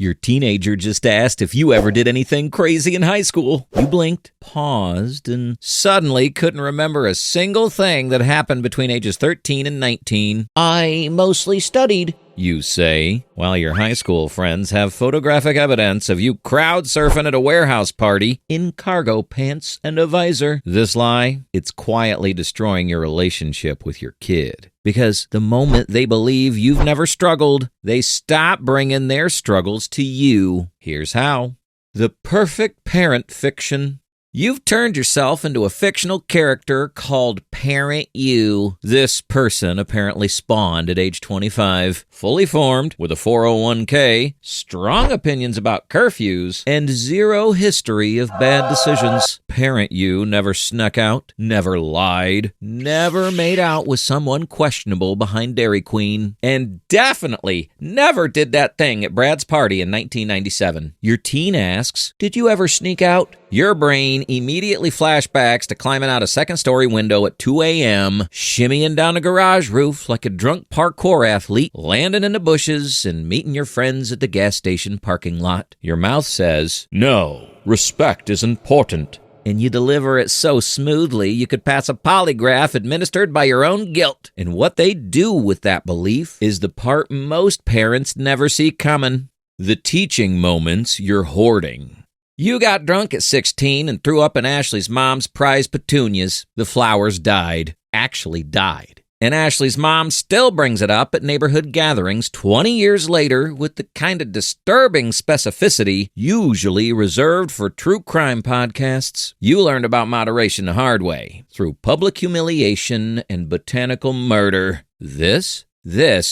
Your teenager just asked if you ever did anything crazy in high school. You blinked, paused, and suddenly couldn't remember a single thing that happened between ages 13 and 19. I mostly studied, you say, while your high school friends have photographic evidence of you crowd surfing at a warehouse party in cargo pants and a visor. This lie, it's quietly destroying your relationship with your kid. Because the moment they believe you've never struggled, they stop bringing their struggles to you. Here's how. The perfect parent fiction. You've turned yourself into a fictional character called Parent You. This person apparently spawned at age 25, fully formed, with a 401k, strong opinions about curfews, and zero history of bad decisions. Parent You never snuck out, never lied, never made out with someone questionable behind Dairy Queen, and definitely never did that thing at Brad's party in 1997. Your teen asks, "Did you ever sneak out?" Your brain immediately flashbacks to climbing out a second-story window at 2 a.m., shimmying down a garage roof like a drunk parkour athlete, landing in the bushes, and meeting your friends at the gas station parking lot. Your mouth says, "No, respect is important." And you deliver it so smoothly you could pass a polygraph administered by your own guilt. And what they do with that belief is the part most parents never see coming. The teaching moments you're hoarding. You got drunk at 16 and threw up in Ashley's mom's prized petunias. The flowers died. Actually died. And Ashley's mom still brings it up at neighborhood gatherings 20 years later with the kind of disturbing specificity usually reserved for true crime podcasts. You learned about moderation the hard way, through public humiliation and botanical murder. This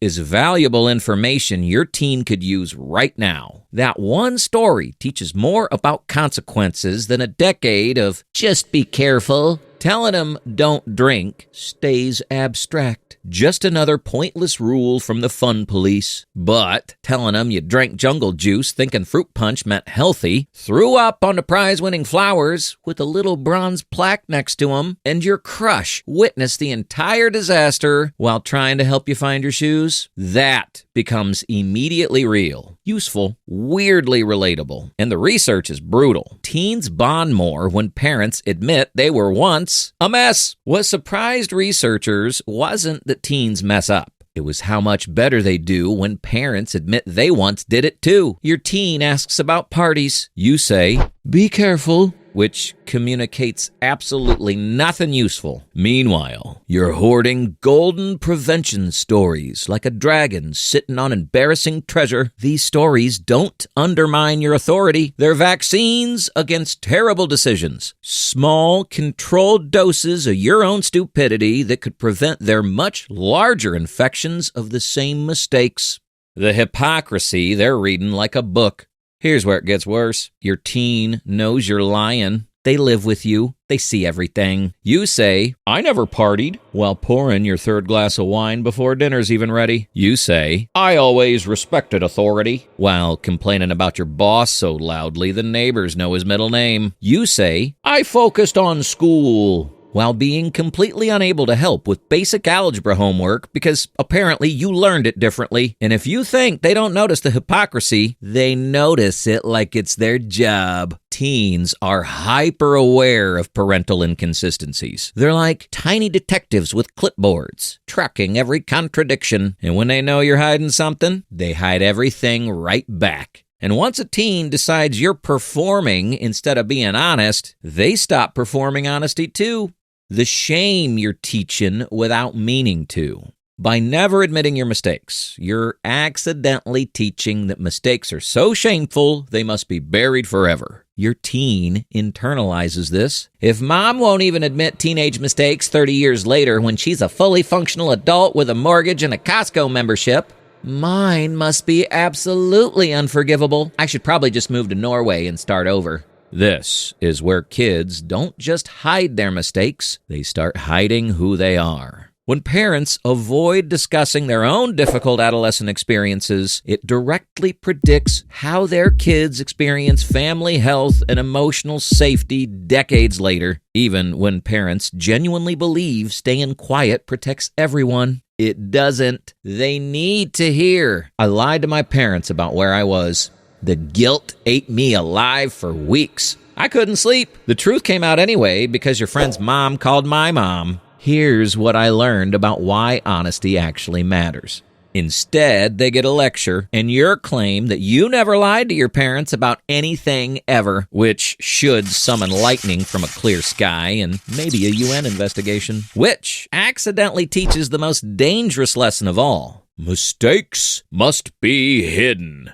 is valuable information your teen could use right now. That one story teaches more about consequences than a decade of "just be careful." Telling them don't drink stays abstract. Just another pointless rule from the fun police. But telling them you drank jungle juice thinking fruit punch meant healthy, threw up on the prize-winning flowers with a little bronze plaque next to them, and your crush witnessed the entire disaster while trying to help you find your shoes, that becomes immediately real, useful, weirdly relatable. And the research is brutal. Teens bond more when parents admit they were once a mess. What surprised researchers wasn't that teens mess up. It was how much better they do when parents admit they once did it too. Your teen asks about parties. You say, "Be careful," which communicates absolutely nothing useful. Meanwhile, you're hoarding golden prevention stories like a dragon sitting on embarrassing treasure. These stories don't undermine your authority. They're vaccines against terrible decisions. Small, controlled doses of your own stupidity that could prevent their much larger infections of the same mistakes. The hypocrisy they're reading like a book. Here's where it gets worse. Your teen knows you're lying. They live with you. They see everything. You say, "I never partied," while pouring your third glass of wine before dinner's even ready. You say, "I always respected authority," while complaining about your boss so loudly the neighbors know his middle name. You say, "I focused on school," while being completely unable to help with basic algebra homework because apparently you learned it differently. And if you think they don't notice the hypocrisy, they notice it like it's their job. Teens are hyper-aware of parental inconsistencies. They're like tiny detectives with clipboards, tracking every contradiction. And when they know you're hiding something, they hide everything right back. And once a teen decides you're performing instead of being honest, they stop performing honesty too. The shame you're teaching without meaning to. By never admitting your mistakes, you're accidentally teaching that mistakes are so shameful they must be buried forever. Your teen internalizes this. If mom won't even admit teenage mistakes 30 years later when she's a fully functional adult with a mortgage and a Costco membership, mine must be absolutely unforgivable. I should probably just move to Norway and start over. This is where kids don't just hide their mistakes, they start hiding who they are. When parents avoid discussing their own difficult adolescent experiences, it directly predicts how their kids experience family health and emotional safety decades later. Even when parents genuinely believe staying quiet protects everyone, it doesn't. They need to hear, "I lied to my parents about where I was." The guilt ate me alive for weeks. I couldn't sleep. The truth came out anyway because your friend's mom called my mom. Here's what I learned about why honesty actually matters. Instead, they get a lecture and your claim that you never lied to your parents about anything ever, which should summon lightning from a clear sky and maybe a UN investigation, which accidentally teaches the most dangerous lesson of all. Mistakes must be hidden.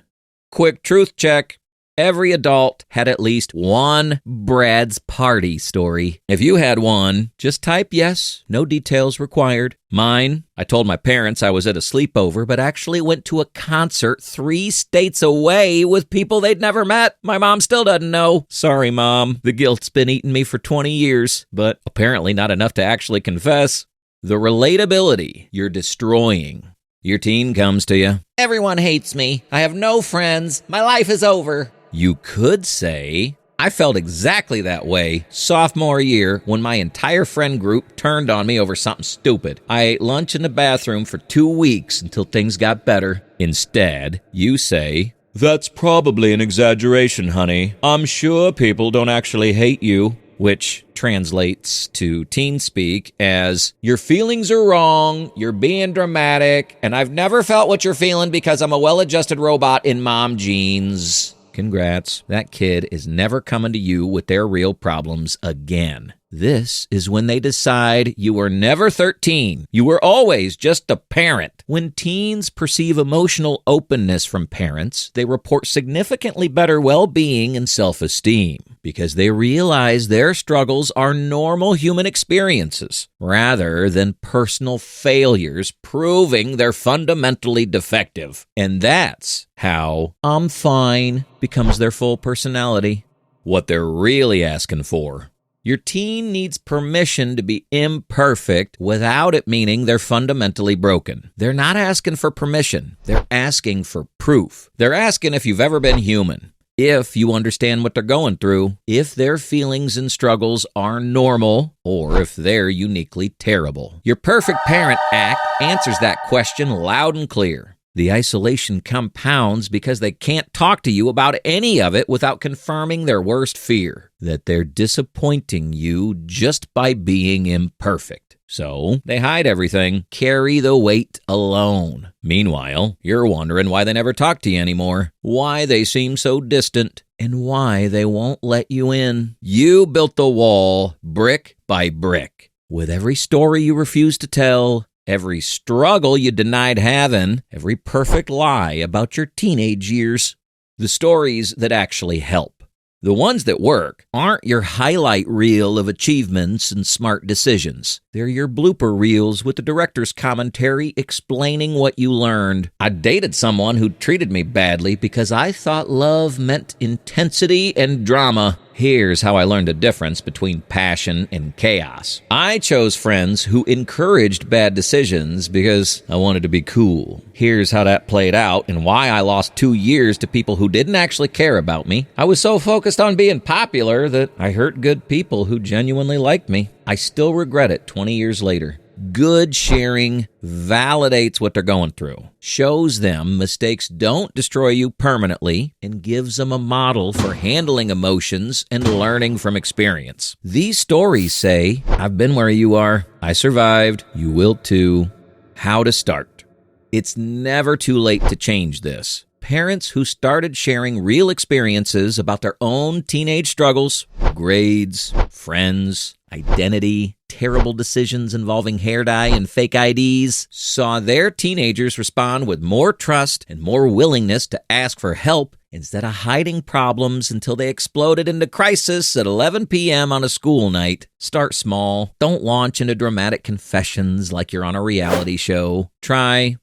Quick truth check. Every adult had at least one Brad's party story. If you had one, just type yes, no details required. Mine, I told my parents I was at a sleepover, but actually went to a concert 3 states away with people they'd never met. My mom still doesn't know. Sorry, Mom. The guilt's been eating me for 20 years, but apparently not enough to actually confess. The relatability you're destroying. Your teen comes to you. Everyone hates me. I have no friends. My life is over. You could say, I felt exactly that way sophomore year when my entire friend group turned on me over something stupid. I ate lunch in the bathroom for 2 weeks until things got better. Instead, you say, that's probably an exaggeration, honey. I'm sure people don't actually hate you. Which translates to teen speak as, your feelings are wrong, you're being dramatic, and I've never felt what you're feeling because I'm a well-adjusted robot in mom jeans. Congrats, that kid is never coming to you with their real problems again. This is when they decide you were never 13. You were always just a parent. When teens perceive emotional openness from parents, they report significantly better well-being and self-esteem because they realize their struggles are normal human experiences rather than personal failures proving they're fundamentally defective. And that's how I'm fine becomes their full personality. What they're really asking for. Your teen needs permission to be imperfect without it meaning they're fundamentally broken. They're not asking for permission. They're asking for proof. They're asking if you've ever been human, if you understand what they're going through, if their feelings and struggles are normal, or if they're uniquely terrible. Your Perfect Parent Act answers that question loud and clear. The isolation compounds because they can't talk to you about any of it without confirming their worst fear, that they're disappointing you just by being imperfect. So they hide everything, carry the weight alone. Meanwhile, you're wondering why they never talk to you anymore, why they seem so distant, and why they won't let you in. You built the wall brick by brick. With every story you refuse to tell, every struggle you denied having, every perfect lie about your teenage years. The stories that actually help. The ones that work aren't your highlight reel of achievements and smart decisions. They're your blooper reels with the director's commentary explaining what you learned. I dated someone who treated me badly because I thought love meant intensity and drama. Here's how I learned the difference between passion and chaos. I chose friends who encouraged bad decisions because I wanted to be cool. Here's how that played out and why I lost 2 years to people who didn't actually care about me. I was so focused on being popular that I hurt good people who genuinely liked me. I still regret it 20 years later. Good sharing validates what they're going through, shows them mistakes don't destroy you permanently, and gives them a model for handling emotions and learning from experience. These stories say, I've been where you are, I survived, you will too. How to start. It's never too late to change this. Parents who started sharing real experiences about their own teenage struggles, grades, friends, identity, terrible decisions involving hair dye and fake IDs, saw their teenagers respond with more trust and more willingness to ask for help instead of hiding problems until they exploded into crisis at 11 p.m. on a school night. Start small. Don't launch into dramatic confessions like you're on a reality show. Try,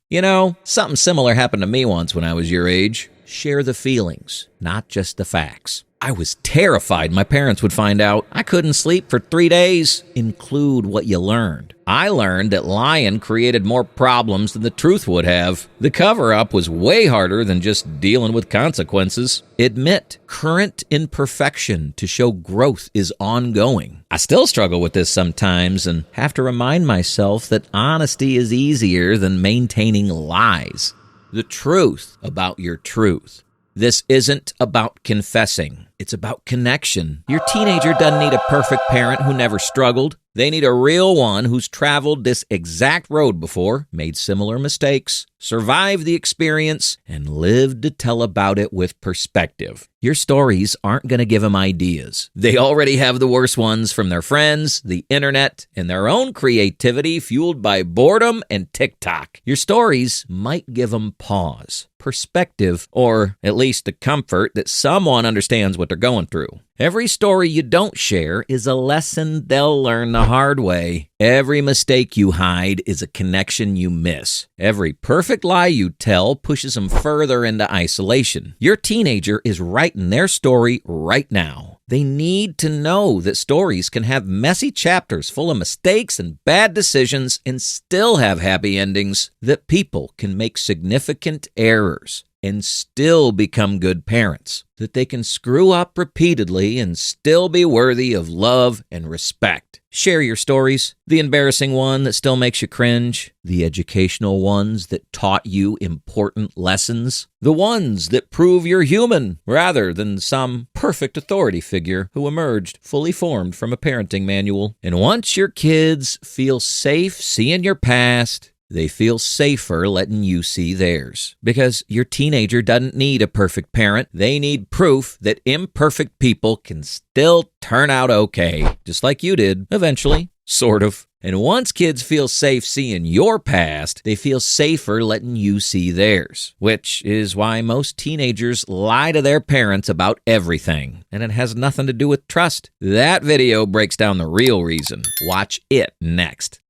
something similar happened to me once when I was your age. Share the feelings, not just the facts. I was terrified my parents would find out. I couldn't sleep for 3 days. Include what you learned. I learned that lying created more problems than the truth would have. The cover-up was way harder than just dealing with consequences. Admit current imperfection to show growth is ongoing. I still struggle with this sometimes and have to remind myself that honesty is easier than maintaining lies. The truth about your truth. This isn't about confessing. It's about connection. Your teenager doesn't need a perfect parent who never struggled. They need a real one who's traveled this exact road before, made similar mistakes, survived the experience, and lived to tell about it with perspective. Your stories aren't going to give them ideas. They already have the worst ones from their friends, the internet, and their own creativity fueled by boredom and TikTok. Your stories might give them pause, perspective, or at least the comfort that someone understands what they're going through. Every story you don't share is a lesson they'll learn the hard way. Every mistake you hide is a connection you miss. Every perfect lie you tell pushes them further into isolation. Your teenager is writing their story right now. They need to know that stories can have messy chapters full of mistakes and bad decisions and still have happy endings, that people can make significant errors and still become good parents, that they can screw up repeatedly and still be worthy of love and respect. Share your stories, the embarrassing one that still makes you cringe, the educational ones that taught you important lessons, the ones that prove you're human rather than some perfect authority figure who emerged fully formed from a parenting manual. And once your kids feel safe seeing your past, they feel safer letting you see theirs. Because your teenager doesn't need a perfect parent. They need proof that imperfect people can still turn out okay, just like you did, eventually, sort of. And once kids feel safe seeing your past, they feel safer letting you see theirs, which is why most teenagers lie to their parents about everything. And it has nothing to do with trust. That video breaks down the real reason. Watch it next.